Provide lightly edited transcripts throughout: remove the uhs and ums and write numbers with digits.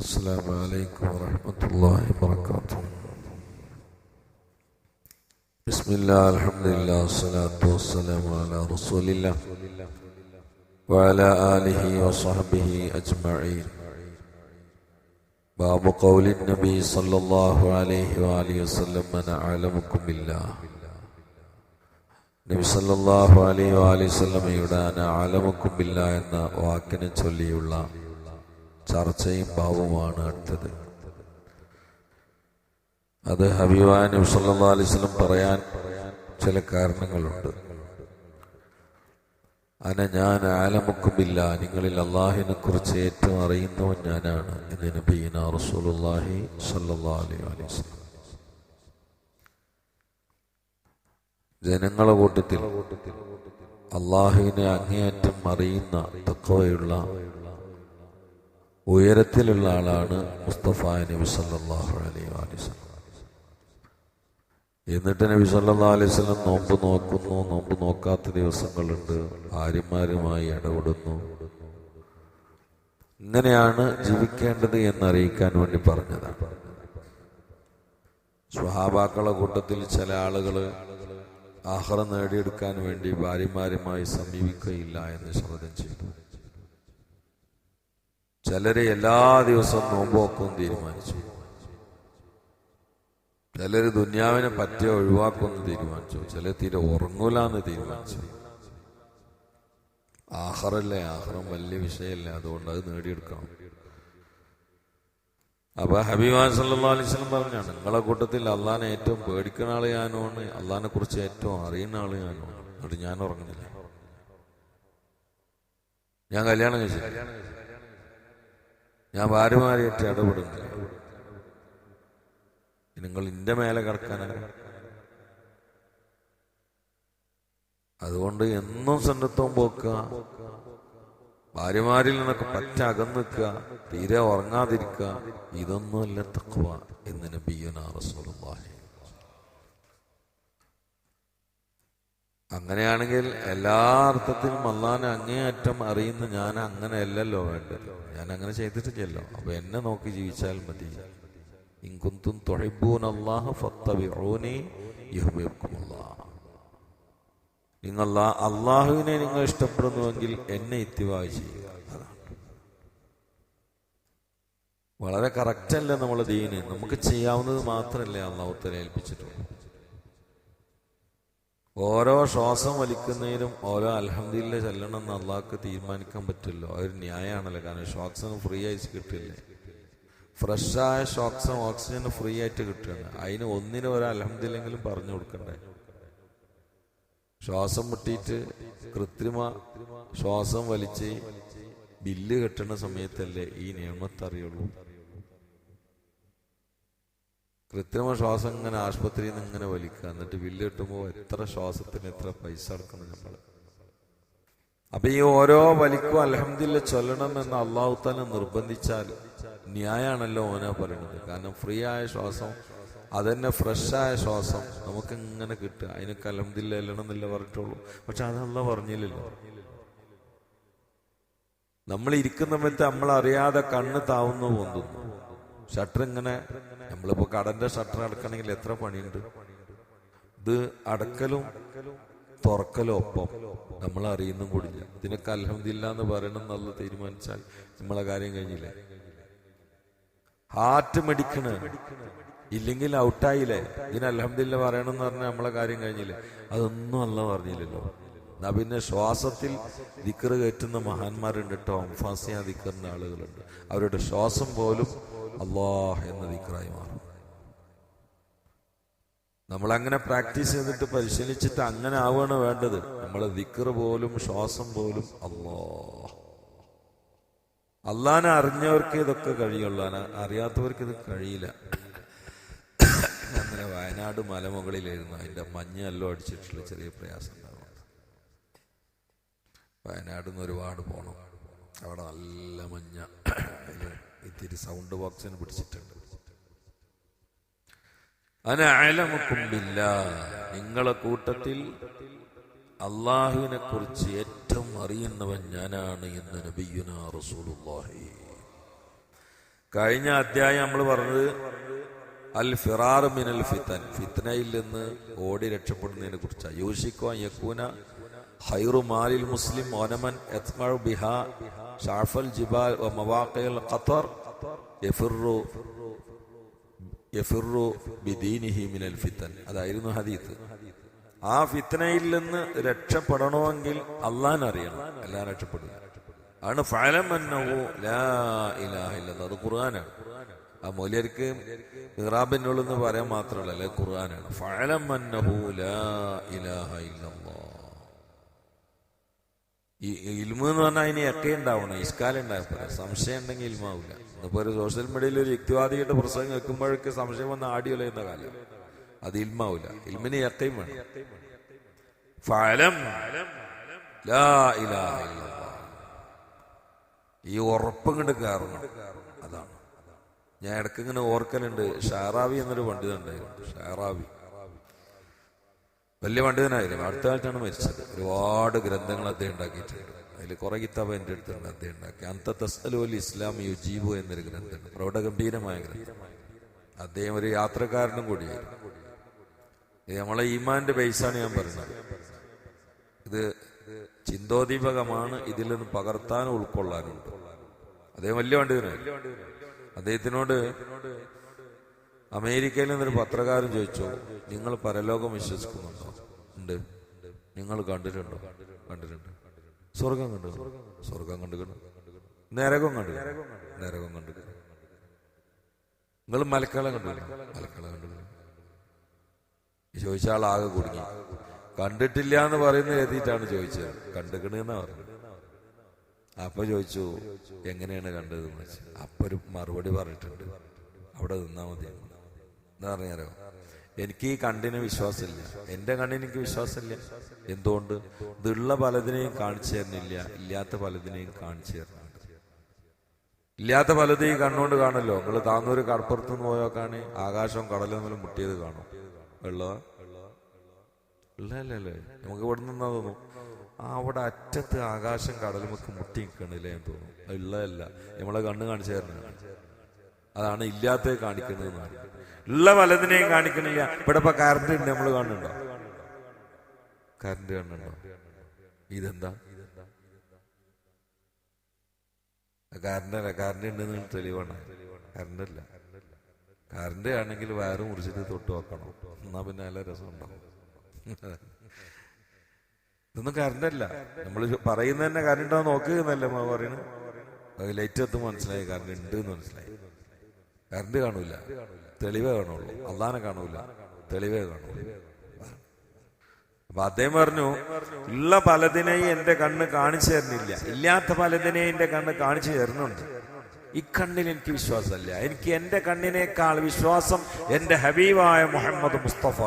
السلام عليكم ورحمة الله وبركاته. بسم الله الحمد لله والصلاة والسلام على رسول الله وعلى آله وصحبه أجمعين. باب قول النبي صلى الله عليه وآله وسلم أنا أعلمكم بالله. നബി സല്ലല്ലാഹു അലൈഹി വസല്ലമയുടെ അന അലമുക്കും ബില്ല എന്ന വാക്കിനെ ചൊല്ലിയുള്ള ചർച്ചയും ഭാവവുമാണ് അടുത്തത്. അത് ഹബീബായ നബി സല്ലല്ലാഹു അലൈഹി വസല്ലം പറയാൻ ചില കാരണങ്ങളുണ്ട്. ഞാൻ അലമുക്കും ബില്ല, നിങ്ങളിൽ അള്ളാഹിനെ കുറിച്ച് ഏറ്റവും അറിയുന്നവൻ ഞാനാണ് എന്ന് നബിയിന റസൂലുള്ളാഹി സല്ലല്ലാഹു അലൈഹി വസല്ലം. ജനങ്ങളുടെ കൂട്ടത്തിൽ അള്ളാഹുവിനെ അങ്ങേയറ്റം അറിയുന്ന തഖ്വയുള്ള ഉയരത്തിലുള്ള ആളാണ് മുസ്തഫ നബി സല്ലല്ലാഹു അലൈഹി വസല്ലം. എന്നിട്ട് നബി സല്ലല്ലാഹു അലൈഹി വസല്ലം നോമ്പ് നോക്കുന്നു, നോമ്പ് നോക്കാത്ത ദിവസങ്ങളുണ്ട്, ഭാര്യമാരുമായി ഇടപെടുന്നു. ഇങ്ങനെയാണ് ജീവിക്കേണ്ടത് എന്നറിയിക്കാൻ വേണ്ടി പറഞ്ഞതാണ്. സ്വഹാബാക്കളുടെ കൂട്ടത്തിൽ ചില ആളുകൾ ആഖിറ നേടിയെടുക്കാൻ വേണ്ടി ഭാര്യമാരുമായി സമീപിക്കുകയില്ല എന്ന് ശപഥം ചെയ്തു. ചിലര് എല്ലാ ദിവസവും നോമ്പ് നോക്കും തീരുമാനിച്ചു. ചിലര് ദുന്യാവിനെ പറ്റി ഒഴിവാക്കുമെന്ന് തീരുമാനിച്ചു. ചിലർ തീരെ ഉറങ്ങൂലെന്ന് തീരുമാനിച്ചു. ആഖിറല്ലേ, ആഖിറം വലിയ വിഷയമല്ലേ, അതുകൊണ്ട് അത് നേടിയെടുക്കണം. അപ്പൊ ഹബീബ് സല്ലല്ലാഹു അലൈഹി വസല്ലം പറഞ്ഞാണ്, നിങ്ങളെ കൂട്ടത്തിൽ അള്ളാഹിനെ ഏറ്റവും പേടിക്കുന്ന ആള് ഞാനുമാണ്, അള്ളാഹിനെ കുറിച്ച് ഏറ്റവും അറിയുന്ന ആള് ഞാനുമാണ്. എന്നിട്ട് ഞാൻ ഉറങ്ങുന്നില്ല, ഞാൻ കല്യാണം കഴിച്ചില്ല, ഞാൻ ഭാര്യമാരായിട്ട് ഇടപെടുന്നില്ല. നിങ്ങൾ ഇന്റെ മേലെ കിടക്കാനാണ്. അതുകൊണ്ട് എന്നും സന്നദ്ധവും പോക്കുക, ഭാര്യമാരിൽ നിന്നൊക്കെ പറ്റ അകന്നിക്കുക, തീരെ ഉറങ്ങാതിരിക്കുക, ഇതൊന്നുമല്ല തഖ്വ എന്ന് നബിയുനാ റസൂലുള്ളാഹി. അങ്ങനെയാണെങ്കിൽ എല്ലാ അർത്ഥത്തിലും അല്ലാഹുവിനെ അങ്ങേയറ്റം അറിയുന്ന ഞാൻ അങ്ങനെയല്ലല്ലോ വേണ്ടത്. ഞാൻ അങ്ങനെ ചെയ്തിട്ടില്ലല്ലോ. അപ്പൊ എന്നെ നോക്കി ജീവിച്ചാൽ മതി. ഇൻ കുന്തും തുഹിബ്ബൂനല്ലാഹ ഫത്തബിഊനി യുഹ്ബിബ്കുമുല്ലാഹ്. നിങ്ങൾ അള്ളാഹുവിനെ നിങ്ങൾ ഇഷ്ടപ്പെടുന്നുവെങ്കിൽ എന്നെ ഇത്തിബാ ചെയ്യുക. അതാണ് വളരെ കറക്റ്റല്ലേ നമ്മളെ ദീന്. നമുക്ക് ചെയ്യാവുന്നത് മാത്രമല്ലേ അള്ളാഹു തആല ഏൽപ്പിച്ചിട്ടുള്ളൂ. ഓരോ ശ്വാസം വലിക്കുന്നതിനും ഓരോ അൽഹംദുലില്ലാഹ് ചൊല്ലണം എന്ന് അള്ളാഹ്ക്ക് തീരുമാനിക്കാൻ പറ്റില്ലോ. അതൊരു ന്യായമാണല്ലോ. കാരണം ശ്വാസം ഫ്രീ ആയിട്ട് കിട്ടില്ലേ. ഫ്രഷായ ശ്വാസം ഓക്സിജൻ ഫ്രീ ആയിട്ട് കിട്ടുകയാണ്. അതിന് ഒന്നിനും ഒരു അൽഹംദുലില്ലെങ്കിലും പറഞ്ഞു കൊടുക്കണ്ടേ. ശ്വാസം മുട്ടിയിട്ട് കൃത്രിമ ശ്വാസം വലിച്ച് ബില്ല് കെട്ടുന്ന സമയത്തല്ലേ ഈ നിയമത്ത് അറിയുള്ളൂ. കൃത്രിമ ശ്വാസം ഇങ്ങനെ ആശുപത്രിയിൽ നിന്ന് ഇങ്ങനെ വലിക്കുക, എന്നിട്ട് ബില്ല് കിട്ടുമ്പോൾ എത്ര ശ്വാസത്തിന് എത്ര പൈസ അടക്കണം നമ്മൾ. അപ്പൊ ഈ ഓരോ വലിക്കും അൽഹംദുലില്ലാഹ് ചൊല്ലണം എന്ന് അല്ലാഹു തആല നിർബന്ധിച്ചാൽ ന്യായാണല്ലോ ഓനാ പറയുന്നത്. കാരണം ഫ്രീ ആയ ശ്വാസം, അതന്നെ ഫ്രഷായ ശ്വാസം നമുക്ക് ഇങ്ങനെ കിട്ടുക, അതിനൊക്കെ അൽഹംദുലില്ലാഹ് എല്ലണം എന്നല്ലേ പറഞ്ഞിട്ടുള്ളൂ. പക്ഷെ അത് അല്ലാഹ് പറഞ്ഞില്ലല്ലോ. നമ്മൾ ഇരിക്കുന്ന സമയത്ത് നമ്മൾ അറിയാതെ കണ്ണ് താവുന്നു പൊന്തുന്നു. ഷട്ടർ ഇങ്ങനെ, നമ്മളിപ്പോ കടന്റെ ഷട്ടർ അടക്കണമെങ്കിൽ എത്ര പണിയുണ്ട്. ഇത് അടക്കലും തുറക്കലും ഒപ്പം നമ്മൾ അറിയുന്നും കൂടില്ല. ഇതിനൊക്കെ അൽഹംദുലില്ലാഹ് എന്ന് പറയണം എന്നുള്ള തീരുമാനിച്ചാൽ നമ്മളെ കാര്യം കഴിഞ്ഞില്ലേ. ഹാർട്ട് മെഡിക്കണ് ഇല്ലെങ്കിൽ ഔട്ടായില്ലേ. ഇതിന് അൽഹംദുലില്ലാഹ് പറയണം എന്ന് പറഞ്ഞാൽ നമ്മളെ കാര്യം കഴിഞ്ഞില്ലേ. അതൊന്നും അല്ലാഹ് പറഞ്ഞില്ലല്ലോ. എന്നാ പിന്നെ ശ്വാസത്തിൽ ദിക്ർ കയറ്റുന്ന മഹാന്മാരുണ്ട് കേട്ടോ. അംഫാസിയ ദിക്റിന്റെ ആളുകളുണ്ട്. അവരുടെ ശ്വാസം പോലും അല്ലാഹ് എന്ന ദിക്റായി മാറും. നമ്മളങ്ങനെ പ്രാക്ടീസ് ചെയ്തിട്ട് പരിശീലിച്ചിട്ട് അങ്ങനെ ആവുകയാണ് വേണ്ടത്. നമ്മളെ ദിക്ർ പോലും ശ്വാസം പോലും അല്ലാഹ്. അല്ലാഹനെ അറിഞ്ഞവർക്ക് ഇതൊക്കെ കഴിയുള്ളൂ, അറിയാത്തവർക്ക് ഇത് കഴിയില്ല. അങ്ങനെ വയനാട് മലമുകളിലായിരുന്നു. അതിന്റെ മഞ്ഞെല്ലാം അടിച്ചിട്ടുള്ള ചെറിയ പ്രയാസം ഉണ്ടാവും. വയനാട് നിന്ന് ഒരുപാട് പോകണം. അവിടെ നല്ല മഞ്ഞ, ഇത്തിരി സൗണ്ട് ബോക്സിന് പിടിച്ചിട്ടുണ്ട്. അന അഅലമുക്കും ബില്ലാഹ്, നിങ്ങളെ കൂട്ടത്തിൽ അള്ളാഹുവിനെ കുറിച്ച് ഏറ്റവും അറിയുന്നവൻ ഞാനാണ് എന്ന് നബിയുനാ റസൂലുള്ളാഹി കഴിഞ്ഞ അധ്യായം നമ്മൾ പറഞ്ഞത് അൽ ഫിറാർ മിനൽ ഫിത്തൻ, ഫിത്നയിൽ നിന്ന് ഓടി രക്ഷപ്പെടുന്നതിനെ കുറിച്ചാണ്. യൂഷിക്കോ യക്കൂന ഖൈറു മാലിൽ മുസ്ലിം ഓനമൻ യത്മഉ ബിഹാ ഷാഫൽ ജിബാൽ വ മവാഖിൽ ഖത്തർ യഫിറു ബിദീനിഹി മിനൽ ഫിത്തൻ. അതായിരുന്നു ഹദീത്ത്. ആ ഫിത്നയിൽ നിന്ന് രക്ഷപ്പെടണമെങ്കിൽ അള്ളാഹനെ അറിയണം, എല്ലാം രക്ഷപ്പെടുക ആണ്. ഫഅലം അന്നഹു ലാ ഇലാഹ ഇല്ലല്ലാഹ്, അത് ഖുർആനാണ്. ആ മൗലിയർക്ക് മിഹ്റാബിനുള്ളെന്ന് പറയാൻ മാത്രമല്ല, അല്ലെ ഖുർആനാണ്. ഫഅലം അന്നഹു ലാ ഇലാഹ ഇല്ലല്ലാഹ്. ഈ ഇൽമു എന്ന് പറഞ്ഞാൽ അതിന് ഒക്കെ ഉണ്ടാവണം, ഇഷ്കാലം ഉണ്ടായപ്പോൾ സംശയം ഉണ്ടെങ്കിൽ ഇൽമാവില്ല. ഇന്നിപ്പോ ഒരു സോഷ്യൽ മീഡിയയിൽ ഒരു യുക്തിവാദിയുടെ പ്രസംഗം വെക്കുമ്പോഴൊക്കെ സംശയം വന്ന് ആടി ഉലയുന്ന കാലം, അത് ഇൽമാവില്ല. ഇൽമിന് യക്കീൻ വേണം. ഫഅലം ലാ ഇലാഹ ഇല്ലല്ലാഹ്, ഈ ഉറപ്പം കൊണ്ട് കയറണം. അതാണ് ഞാൻ ഇടയ്ക്ക് ഇങ്ങനെ ഓർക്കലുണ്ട്. ഷാറാവി എന്നൊരു പണ്ഡിതൻ ഉണ്ടായിരുന്നു. ഷാറാവി വലിയ പണ്ഡിതനായിരുന്നു. അടുത്ത കാലത്താണ് മരിച്ചത്. ഒരുപാട് ഗ്രന്ഥങ്ങൾ അദ്ദേഹം ഉണ്ടാക്കിയിട്ടുണ്ട്. അതിൽ കുറെ കിതാബ് എൻ്റെ അടുത്തുണ്ട്. അദ്ദേഹം ഉണ്ടാക്കി അന്ത തസ്അലുൽ ഇസ്ലാം യുജീബു എന്നൊരു ഗ്രന്ഥമുണ്ട്, പ്രൗഢഗംഭീരമായ ഗ്രന്ഥം. അദ്ദേഹം ഒരു യാത്രക്കാരനും കൂടിയായിരുന്നു. ഇത് നമ്മളെ ഈമാന്റെ ബേസാണ് ഞാൻ പറയുന്നത്. ഇത് ചിന്തോദീപകമാണ്, ഇതിൽ നിന്ന് പകർത്താനും ഉൾക്കൊള്ളാനുണ്ട്. അദ്ദേഹം വലിയ പണ്ഡിതനായിരുന്നു. അദ്ദേഹത്തിനോട് അമേരിക്കയിൽ നിന്നൊരു പത്രക്കാരൻ ചോദിച്ചു, നിങ്ങൾ പരലോകം വിശ്വസിക്കുന്നുണ്ടോ? ഉണ്ട്. നിങ്ങൾ കണ്ടിട്ടുണ്ടോ? കണ്ടിട്ടുണ്ട്. സ്വർഗം കണ്ടു? സ്വർഗം കണ്ടുകണം. നരകം കണ്ടു? നരകം കണ്ടു. നിങ്ങൾ മലക്കളം കണ്ടു? മലക്കളം കണ്ടു. ചോദിച്ച ആളാകെ കുടുങ്ങി. കണ്ടിട്ടില്ല എന്ന് പറയുന്നത് എഴുതിയിട്ടാണ് ചോദിച്ചത്. കണ്ടുകണെന്നാ പറഞ്ഞത്. അപ്പൊ ചോദിച്ചു എങ്ങനെയാണ് കണ്ടതെന്ന് വെച്ചു. അപ്പൊ ഒരു മറുപടി പറഞ്ഞിട്ടുണ്ട്, അവിടെ നിന്നാ മതി. എന്താ പറഞ്ഞാലോ, എനിക്ക് ഈ കണ്ണിന് വിശ്വാസമില്ല, എന്റെ കണ്ണിന് എനിക്ക് വിശ്വാസമില്ല. എന്തുകൊണ്ട്? ഇതുള്ള പലതിനെയും കാണിച്ചു തരുന്നില്ല, ഇല്ലാത്ത പലതിനെയും കാണിച്ചു തരുന്നുണ്ട്. ഇല്ലാത്ത പലതും ഈ കണ്ണുകൊണ്ട് കാണല്ലോ. നിങ്ങൾ താന്നൂര് കടപ്പുറത്ത് നിന്ന് പോയോക്കാണ് ആകാശവും കടലും തമ്മിൽ മുട്ടിയത് കാണും. വെള്ളോ ഇല്ലല്ലേ? നമുക്ക് ഇവിടെ നിന്നാ തോന്നും അവിടെ അറ്റത്ത് ആകാശം കടലുമൊക്കെ മുട്ടി നിൽക്കണില്ലേ എന്ന് തോന്നും. ഉള്ളതല്ല, നമ്മളെ കണ്ണ് കാണിച്ചു തരുന്നതാണ്. അതാണ് ഇല്ലാത്തത് കാണിക്കുന്നതെന്നാണ്. ഉള്ള പലതിനെയും കാണിക്കണില്ല. ഇവിടെ ഇപ്പൊ കറണ്ട് ഉണ്ട്, നമ്മൾ കാണുന്നുണ്ടോ? കറണ്ട് കാണുന്നുണ്ടോ? ഇതെന്താ? കറണ്ടല്ല, കറണ്ട് ഉണ്ടെന്ന് തെളിവാണ്. കറണ്ടല്ല. കറണ്ട് ആണെങ്കിൽ വയറ് മുറിച്ചിട്ട് തൊട്ട് വെക്കണം, എന്നാ പിന്നെ നല്ല രസമുണ്ടാവും. ഇതൊന്നും കറണ്ടല്ല. നമ്മൾ പറയുന്നത് തന്നെ കറണ്ട് ഉണ്ടോ നോക്കുന്നല്ല പറയുന്നത്. ലൈറ്റ് എത്തുമ്പോൾ മനസ്സിലായി കറണ്ട് ഉണ്ട് എന്ന് മനസ്സിലായി. കറണ്ട് കാണൂല, തെളിവേ കാണുള്ളൂ. അള്ളാനെ കാണൂല, തെളിവേ കാണുള്ളൂ. അപ്പൊ അദ്ദേഹം പറഞ്ഞു, ഉള്ള പലതിനെയും എന്റെ കണ്ണ് കാണിച്ചു തരുന്നില്ല, ഇല്ലാത്ത പലതിനെയും എന്റെ കണ്ണ് കാണിച്ചു തരുന്നുണ്ട്. ഈ കണ്ണിൽ എനിക്ക് വിശ്വാസമല്ല. എനിക്ക് എന്റെ കണ്ണിനേക്കാൾ വിശ്വാസം എന്റെ ഹബീബായ മുഹമ്മദ് മുസ്തഫ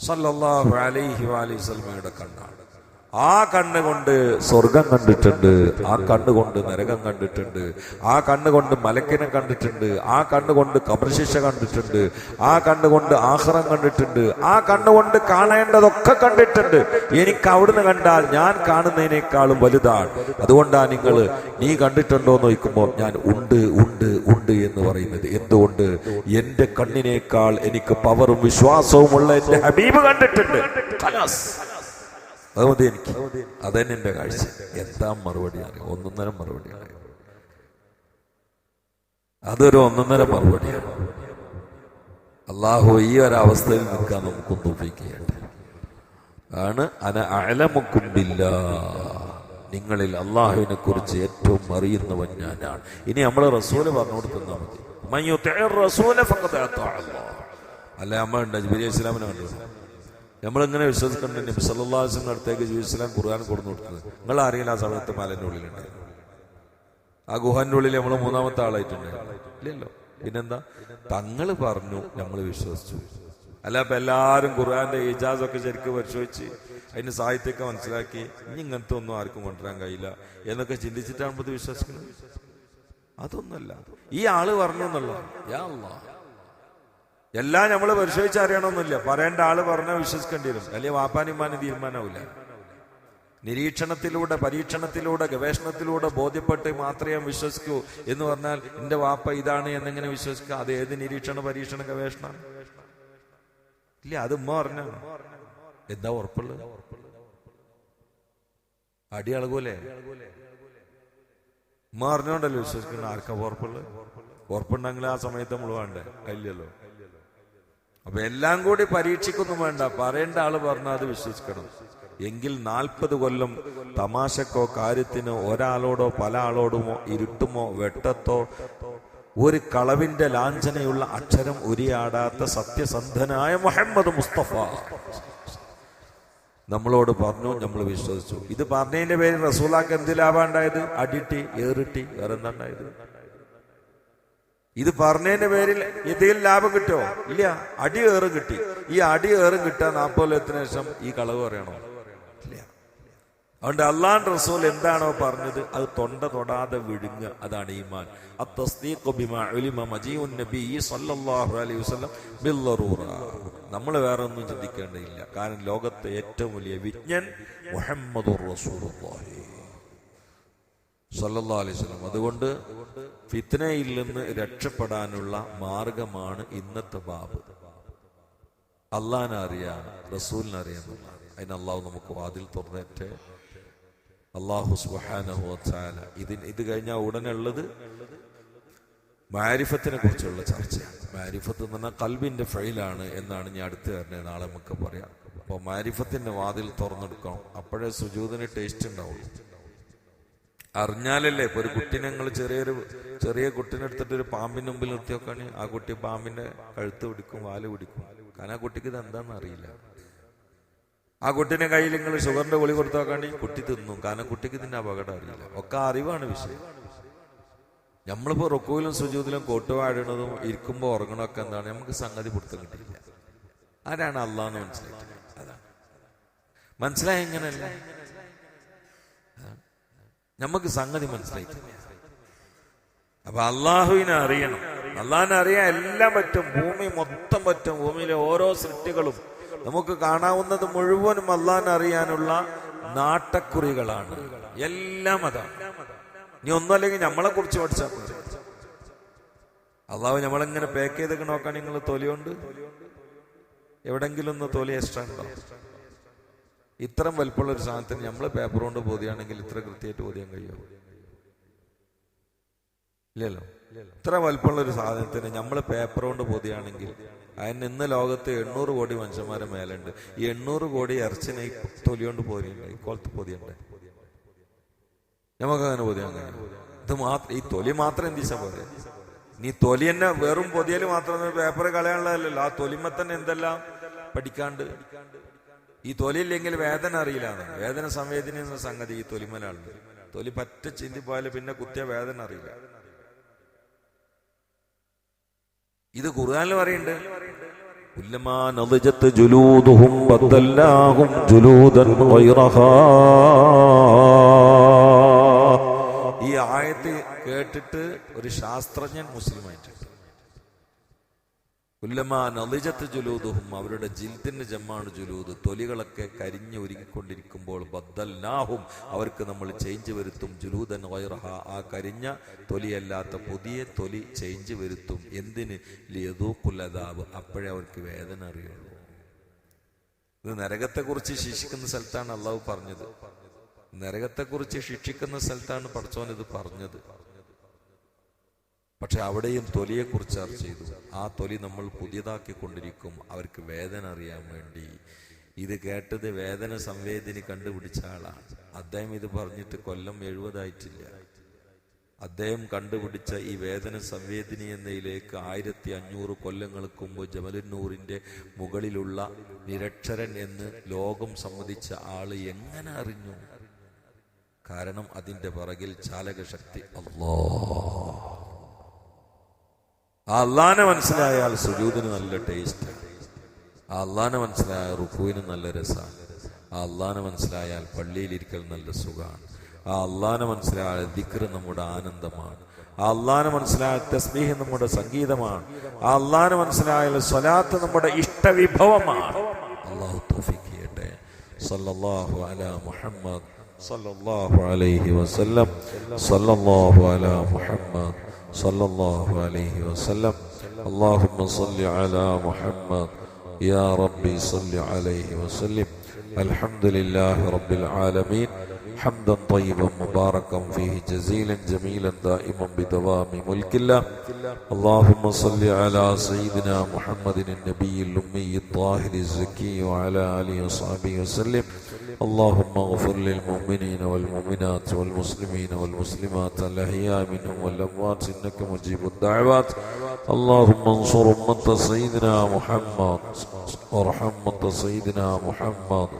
സല്ലല്ലാഹു അലൈഹി വസല്ലമയുടെ കണ്ണാണ്. ആ കണ്ണുകൊണ്ട് സ്വർഗം കണ്ടിട്ടുണ്ട്, ആ കണ്ണുകൊണ്ട് നരകം കണ്ടിട്ടുണ്ട്, ആ കണ്ണുകൊണ്ട് മലക്കിനെ കണ്ടിട്ടുണ്ട്, ആ കണ്ണുകൊണ്ട് ഖബർശിക്ഷ കണ്ടിട്ടുണ്ട്, ആ കണ്ണുകൊണ്ട് ആഖിറം കണ്ടിട്ടുണ്ട്, ആ കണ്ണുകൊണ്ട് കാണേണ്ടതൊക്കെ കണ്ടിട്ടുണ്ട്. എനിക്ക് അവിടുന്ന് കണ്ടാൽ ഞാൻ കാണുന്നതിനേക്കാളും വലുതാണ്. അതുകൊണ്ടാണ് നീ കണ്ടിട്ടുണ്ടോ എന്ന് ചോദിക്കുമ്പോൾ ഞാൻ ഉണ്ട് ഉണ്ട് ഉണ്ട് എന്ന് പറയുന്നത്. എന്തുകൊണ്ട്? എന്റെ കണ്ണിനേക്കാൾ എനിക്ക് പവറും വിശ്വാസവുമുള്ള എന്റെ ഹബീബ് കണ്ടിട്ടുണ്ട്. അത് മതി എനിക്ക്. അതന്നെ എന്റെ കാഴ്ച. എന്താ മറുപടിയാണ്? ഒന്നൊന്നര മറുപടിയാണ്. അതൊരു ഒന്നൊന്നര മറുപടിയാണ്. അള്ളാഹു ഈ ഒരവസ്ഥയിൽ നിൽക്കാൻ നമുക്കൊന്ന് തോഫീക്ക് ആണ്. അന അഅലമുക്കും ബില്ലാഹ്, നിങ്ങളിൽ അള്ളാഹുവിനെ കുറിച്ച് ഏറ്റവും അറിയുന്നവൻ ഞാനാണ്. ഇനി നമ്മളെ റസൂല് പറഞ്ഞു തന്നാൽ മതി. മൻ യുതിഇർ റസൂല ഫഖദ് അതാഅ അല്ലാഹ്. അല്ല, നമ്മൾ ജിബ്രീൽ ഇസ്ലാമിനെ കണ്ടു. നമ്മളിങ്ങനെ വിശ്വസിക്കേണ്ട നബി സല്ലല്ലാഹു അലൈഹി വസല്ലം അടുത്തേക്ക് ജിബ്രീൽ ഖുർആൻ കൊടുന്നു കൊടുക്കുന്നത്. നിങ്ങൾ അറിയില്ല ആ സമയത്ത് മലന്റെ ഉള്ളിലുണ്ടായിരുന്നു. ആ ഗുഹന്റെ ഉള്ളിൽ നമ്മൾ മൂന്നാമത്തെ ആളായിട്ടുണ്ട് ഇല്ലല്ലോ. പിന്നെന്താ? തങ്ങൾ പറഞ്ഞു, നമ്മൾ വിശ്വസിച്ചു. അല്ല, അപ്പൊ എല്ലാവരും ഖുർആന്റെ ഇജാസൊക്കെ ശരിക്കും പരിശോധിച്ച് അതിന് സാഹിത്യമൊക്കെ മനസ്സിലാക്കി ഇനി ഇങ്ങനത്തെ ഒന്നും ആർക്കും കൊണ്ടുവരാൻ കഴിയില്ല എന്നൊക്കെ ചിന്തിച്ചിട്ടാണ് ഇത് വിശ്വസിക്കുന്നത്. അതൊന്നുമല്ല, ഈ ആള് പറഞ്ഞു എന്നുള്ളതാണ്. യാ അല്ലാഹ്, എല്ലാം നമ്മൾ പരിശോധിച്ച് അറിയണമെന്നില്ല. പറയേണ്ട ആള് പറഞ്ഞാൽ വിശ്വസിക്കേണ്ടി വരും. അല്ലെങ്കിൽ വാപ്പാനിമാനും തീരുമാനമാവില്ല. നിരീക്ഷണത്തിലൂടെ, പരീക്ഷണത്തിലൂടെ, ഗവേഷണത്തിലൂടെ ബോധ്യപ്പെട്ട് മാത്രമേ വിശ്വസിക്കൂ എന്ന് പറഞ്ഞാൽ എന്റെ വാപ്പ ഇതാണ് എന്നെങ്ങനെ വിശ്വസിക്കുക? അത് ഏത് നിരീക്ഷണ, പരീക്ഷണ, ഗവേഷണം? ഇല്ല, അത് ഉമ്മ പറഞ്ഞാണ്. എന്താ ഉറപ്പുള്ളത്? അടി അളകൂലേ? ഉമ്മ അറിഞ്ഞോണ്ടല്ലോ വിശ്വസിക്കണം. ആർക്കാ ഉറപ്പുള്ളത്? ഉറപ്പുണ്ടെങ്കിൽ ആ സമയത്ത് നമ്മൾ വേണ്ടേ? ഇല്ലല്ലോ. അപ്പൊ എല്ലാം കൂടി പരീക്ഷിക്കൊന്നും വേണ്ട, പറയേണ്ട ആള് പറഞ്ഞാൽ അത് വിശ്വസിക്കണം. എങ്കിൽ 40 കൊല്ലം തമാശക്കോ കാര്യത്തിനോ ഒരാളോടോ പല ആളോടുമോ ഇരുട്ടുമോ വെട്ടത്തോ ഒരു കളവിന്റെ ലാഞ്ചനയുള്ള അക്ഷരം ഉരിയാടാത്ത സത്യസന്ധനായ മുഹമ്മദ് മുസ്തഫ നമ്മളോട് പറഞ്ഞു, നമ്മൾ വിശ്വസിച്ചു. ഇത് പറഞ്ഞതിന്റെ പേരിൽ റസൂലാക്ക് എന്ത് ലാഭം ഉണ്ടായത്? അടിട്ടി, ഏറിട്ടി, വേറെ എന്താ ഉണ്ടായത്? ഇത് പറഞ്ഞതിന്റെ പേരിൽ ഇതിൽ ലാഭം കിട്ടോ? ഇല്ല, അടി ഏറും കിട്ടി. ഈ അടി ഏറും കിട്ടാൻ 40 കൊല്ലത്തിന് ശേഷം ഈ കളവ് പറയണോ? ഇല്ല. അതുകൊണ്ട് അള്ളാഹുവിന്റെ റസൂൽ എന്താണോ പറഞ്ഞത് അത് തൊണ്ട തൊടാതെ വിഴുങ്ങുക, അതാണ് ഈമാൻ. നമ്മൾ വേറെ ഒന്നും ചിന്തിക്കേണ്ടതില്ല. കാരണം ലോകത്തെ ഏറ്റവും വലിയ വിജ്ഞൻ മുഹമ്മദുർ റസൂലുള്ളാഹി സല്ലല്ലാഹു അലൈഹി വസല്ലം. അതുകൊണ്ട് ഫിത്നയിൽ നിന്ന് രക്ഷപ്പെടാനുള്ള മാർഗമാണ് ഇന്നത്തെ ബാബ്. അള്ളാഹിനെ അറിയാം, റസൂലിനെ അറിയാം. അതിന് അള്ളാഹു നമുക്ക് വാതിൽ തുറന്നേറ്റ്. അള്ളാഹു സുബ്ഹാനഹു വ തആല ഇത് കഴിഞ്ഞാൽ ഉടനെ ഉള്ളത് മാരിഫത്തിനെ കുറിച്ചുള്ള ചർച്ചയാണ്. മാരിഫത്ത് എന്ന് പറഞ്ഞാൽ കൽബിന്റെ ഫൈലാണ് എന്നാണ് ഞാൻ അടുത്ത് തന്നെ നാളെ നമുക്ക് പറയാം. അപ്പോൾ മാരിഫത്തിന്റെ വാതിൽ തുറന്നെടുക്കണം. അപ്പോഴേ സുജൂദിന് ടേസ്റ്റ് ഉണ്ടാവുള്ളൂ. അറിഞ്ഞാലല്ലേ. ഇപ്പൊ ഒരു കുട്ടീനെ ഞങ്ങൾ ചെറിയ കുട്ടീനെ എടുത്തിട്ട് ഒരു പാമ്പിന്റെ മുമ്പിൽ നിർത്തി നോക്കാണ്, ആ കുട്ടി പാമ്പിന്റെ കഴുത്ത് പിടിക്കും, വാല് പിടിക്കും. കാരണം ആ കുട്ടിക്ക് ഇത് എന്താണെന്ന് അറിയില്ല. ആ കുട്ടീനെ കയ്യിൽ നിങ്ങൾ ഷുഗറിന്റെ ഗുളി കൊടുത്തു നോക്കാണ്ട് കുട്ടി തിന്നും. കാരണം കുട്ടിക്ക് ഇതിന്റെ അപകടം അറിയില്ല. ഒക്കെ അറിവാണ് വിഷയം. നമ്മളിപ്പോ റുക്കൂയിലും സുജൂദിലും കൊട്ടുവാടുന്നതും ഇരിക്കുമ്പോ ഉറങ്ങണമൊക്കെ എന്താണ്? നമുക്ക് സംഗതി പിടുത്തം കിട്ടിയില്ല. ആരാണ് അള്ളാഹ് മനസ്സിലാക്കി? അതാണ് മനസ്സിലായ എങ്ങനെയല്ല നമുക്ക് സംഗതി മനസ്സിലായി. അപ്പൊ അള്ളാഹുവിനെ അറിയണം. അള്ളാഹിനെ അറിയാൻ എല്ലാം പറ്റും. ഭൂമി മൊത്തം പറ്റും. ഭൂമിയിലെ ഓരോ സൃഷ്ടികളും നമുക്ക് കാണാവുന്നത് മുഴുവനും അള്ളാഹിനെ അറിയാനുള്ള നാട്ടക്കുറികളാണ്. എല്ലാം അതാണ്. ഇനി ഒന്നുമല്ലെങ്കിൽ നമ്മളെ കുറിച്ച് പഠിച്ചാൽ മതി. അള്ളാഹു നമ്മളെങ്ങനെ പാക്ക് ചെയ്തൊക്കെ നോക്കാൻ നിങ്ങൾ തൊലിയുണ്ട് എവിടെങ്കിലും ഒന്ന് തൊലി എക്സ്ട്രാ ഉണ്ടോ? ഇത്രയും വലിപ്പമുള്ള ഒരു സാധനത്തിന് നമ്മൾ പേപ്പർ കൊണ്ട് പൊതിയാണെങ്കിൽ ഇത്ര കൃത്യമായിട്ട് പൊതിയാൻ കഴിയുമോ? ഇല്ലല്ലോ. ഇത്ര വലിപ്പമുള്ള ഒരു സാധനത്തിന് നമ്മൾ പേപ്പർ കൊണ്ട് പൊതിയാണെങ്കിൽ അതിന് ഇന്ന് ലോകത്ത് 800 കോടി മനുഷ്യന്മാരെ മേലുണ്ട്. ഈ 800 കോടി ഇറച്ചിനെ തൊലി കൊണ്ട് പൊതിയണ്ടേ? ഇക്കോളത്ത് പൊതിയണ്ടേ? നമുക്ക് അങ്ങനെ പൊതിയാൻ കഴിയും? ഇത് മാത്രം, ഈ തൊലി മാത്രം എന്തിച്ചാ പോലെ? നീ തൊലി തന്നെ വെറും പൊതിയല് മാത്രം പേപ്പർ കളയാനുള്ളതല്ലോ. ആ തൊലിമ തന്നെ എന്തെല്ലാം പഠിക്കാണ്ട്. ഈ തൊലി ഇല്ലെങ്കിൽ വേദന അറിയില്ല. വേദന സംവേദന എന്ന സംഗതി ഈ തൊലിമലാണ്. തൊലി പറ്റ ചിന്തി പോയാലും പിന്നെ കുത്തിയ വേദന അറിയില്ല. ഇത് ഖുർആനിൽ പറയുന്നുണ്ട്. കുല്ലമാ നളിജത് ജുലൂദുഹും ബദൽനാഹും ജുലൂദൻ ഗൈറഹാ. ഈ ആയത്ത് കേട്ടിട്ട് ഒരു ശാസ്ത്രജ്ഞൻ മുസ്ലിമായിട്ടുണ്ട്. കുല്ലമാ നളിജത്ത് ജുലൂദുഹും, അവരുടെ ജിൽദിന്റെ ജമ്മാണ് ജുലൂദ്. തൊലികളൊക്കെ കരിഞ്ഞ് ഒരുങ്ങിക്കൊണ്ടിരിക്കുമ്പോൾ ബദ്ദൽനാഹും, അവർക്ക് നമ്മൾ ചേഞ്ച് വരുത്തും. ജുലൂദൻ ഗൈറഹ, ആ കരിഞ്ഞ തൊലിയല്ലാത്ത പുതിയ തൊലി ചേഞ്ച് വരുത്തും. എന്തിന്? ലിയദൂഖുൽ അദാബ്, അപ്പോഴേ അവർക്ക് വേദന അറിയുള്ളൂ. ഇത് നരകത്തെക്കുറിച്ച് ശിക്ഷിക്കുന്ന സ്ഥലത്താണ് അള്ളാഹു പറഞ്ഞത്. നരകത്തെക്കുറിച്ച് ശിക്ഷിക്കുന്ന സ്ഥലത്താണ് പടച്ചോൻ ഇത് പറഞ്ഞത്. പക്ഷെ അവിടെയും തൊലിയെക്കുറിച്ച് ചർച്ച ചെയ്തു. ആ തൊലി നമ്മൾ പുതിയതാക്കിക്കൊണ്ടിരിക്കും അവർക്ക് വേദന അറിയാൻ വേണ്ടി. ഇത് കേട്ടത് വേദന സംവേദിനി കണ്ടുപിടിച്ച ആളാണ്. അദ്ദേഹം ഇത് പറഞ്ഞിട്ട് കൊല്ലം 70 ആയിട്ടില്ല. അദ്ദേഹം കണ്ടുപിടിച്ച ഈ വേദന സംവേദിനി എന്നതിലേക്ക് 1500 കൊല്ലങ്ങൾക്ക് മുമ്പ് ജബലുന്നൂറിന്റെ മുകളിലുള്ള നിരക്ഷരൻ എന്ന് ലോകം സമ്മതിച്ച ആള് എങ്ങനെ അറിഞ്ഞു? കാരണം അതിന്റെ പിറകിൽ ചാലകശക്തി അല്ലാഹ്. ആ അള്ളാനെ മനസ്സിലായാൽ സുജൂദിന് നല്ല ടേസ്റ്റ്. ആ അള്ളാനെ മനസ്സിലായ റുക്കൂവിന് നല്ല രസമാണ്. ആ അള്ളാനെ മനസ്സിലായാൽ പള്ളിയിലിരിക്കൽ നല്ല സുഖമാണ്. ആ അള്ളാനെ മനസ്സിലായാൽ ദിക്ർ നമ്മുടെ ആനന്ദമാണ്. ആ അള്ളാനെ മനസ്സിലായാൽ തസ്ബീഹ് നമ്മുടെ സംഗീതമാണ്. ആ അള്ളാനെ മനസ്സിലായാൽ സ്വലാത്ത് നമ്മുടെ ഇഷ്ടവിഭവമാണ്. അള്ളാഹു തൗഫീഖ് ചെയ്യട്ടെ. സല്ലല്ലാഹു അലാ മുഹമ്മദ് സല്ലല്ലാഹു അലൈഹി വസല്ലം സല്ലല്ലാഹു അലാ മുഹമ്മദ് സല്ലല്ലാഹു അലൈഹി വസല്ലം اللهم صل على محمد يا ربي صل عليه وسلم الحمد لله رب العالمين حمدا طيبا مباركا فيه جزيلا جميلا دائما بدوام ملك الله اللهم صل على سيدنا محمد النبي الأمي الطاهر الزكي وعلى آله وصحبه وسلم اللهم اغفر للمؤمنين والمؤمنات والمسلمين والمسلمات الأحياء منهم والأموات إنك مجيب الدعوات اللهم انصر أمة سيدنا محمد وارحم أمة سيدنا محمد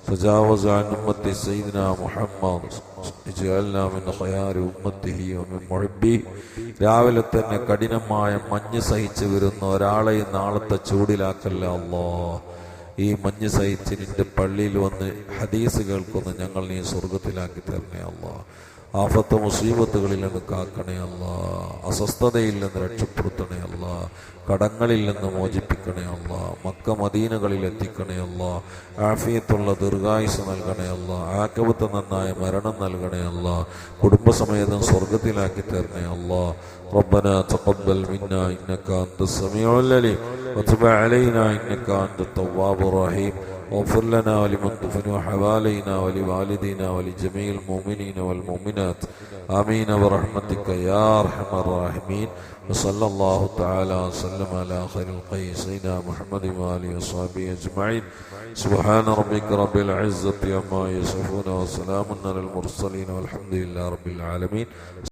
تجاوز عن أمة سيدنا محمد اجعلنا من خيار أمته ومن محبيه രാവിലെ തന്നെ കഠിനമായ മഞ്ഞ് സഹിച്ചു വരുന്ന ഒരാളെ നാളത്തെ ചൂടിലാക്കല്ല അല്ലാഹ്. ഈ മഞ്ഞ് സഹിച്ച് നിന്റെ പള്ളിയിൽ വന്ന് ഹദീസ് കേൾക്കുന്ന ഞങ്ങൾ നീ സ്വർഗത്തിലാക്കി തരണേ അല്ലാഹ്. ആഫത്ത് മുസീബത്തുകളിൽ നിന്ന് കാക്കണേ അല്ലാഹ്. അസ്വസ്ഥതയിൽ നിന്ന് രക്ഷപ്പെടുത്തണേ അല്ലാഹ്. കടങ്ങളിൽ നിന്ന് മോചിപ്പിക്കണേ അല്ലാഹ്. മക്ക മദീനകളിൽ എത്തിക്കണേ അല്ലാഹ്. ആഫിയത്തുള്ള ദീർഘായുസ് നൽകണേ അല്ലാഹ്. ആഖിബത്ത് നന്നായ മരണം നൽകണേ അല്ലാഹ്. കുടുംബസമേതം സ്വർഗത്തിലാക്കി തരണേ അല്ലാഹ്. ربنا تقبل منا إنك أنت السميع العليم وتب علينا إنك أنت التواب الرحيم واغفر لنا ولمن دفنوا حوالينا ولوالدينا ولجميع المؤمنين والمؤمنات آمين برحمتك يا أرحم الراحمين وصلى الله تعالى وسلم على خير الخلق سيدنا محمد وآله وصحبه أجمعين سبحان ربك رب العزة عما يصفون وسلام على المرسلين والحمد لله رب العالمين.